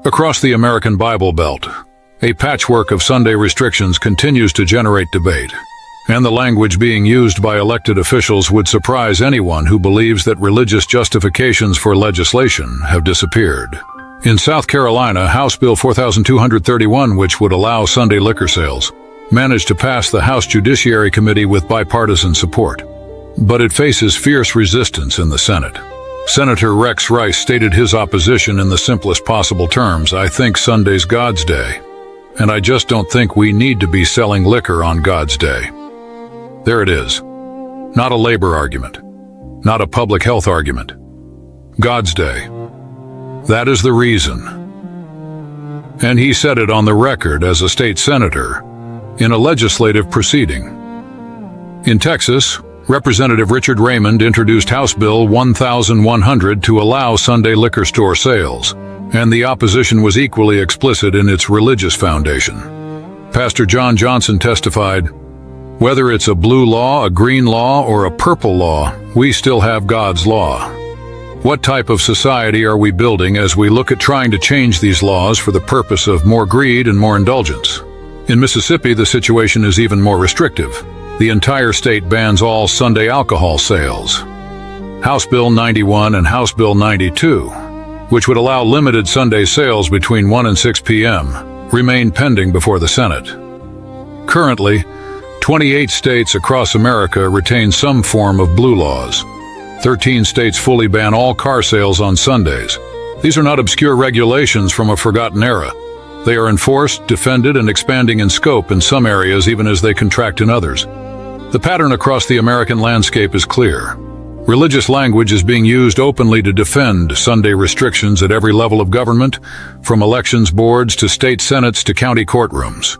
Across the American Bible Belt, a patchwork of Sunday restrictions continues to generate debate, and the language being used by elected officials would surprise anyone who believes that religious justifications for legislation have disappeared. In South Carolina, House Bill 4231, which would allow Sunday liquor sales, managed to pass the House Judiciary Committee with bipartisan support. But it faces fierce resistance in the Senate. Senator Rex Rice stated his opposition in the simplest possible terms: "I think Sunday's God's Day, and I just don't think we need to be selling liquor on God's Day." There it is. Not a labor argument. Not a public health argument. God's Day. That is the reason. And he said it on the record as a state senator in a legislative proceeding. In Texas, Representative Richard Raymond introduced House Bill 1100 to allow Sunday liquor store sales, and the opposition was equally explicit in its religious foundation. Pastor John Johnson testified, "Whether it's a blue law, a green law, or a purple law, we still have God's law. What type of society are we building as we look at trying to change these laws for the purpose of more greed and more indulgence?" In Mississippi, the situation is even more restrictive. The entire state bans all Sunday alcohol sales. House Bill 91 and House Bill 92, which would allow limited Sunday sales between 1 and 6 p.m., remain pending before the Senate. Currently, 28 states across America retain some form of blue laws. 13 states fully ban all car sales on Sundays. These are not obscure regulations from a forgotten era. They are enforced, defended, and expanding in scope in some areas even as they contract in others. The pattern across the American landscape is clear. Religious language is being used openly to defend Sunday restrictions at every level of government, from elections boards to state senates to county courtrooms.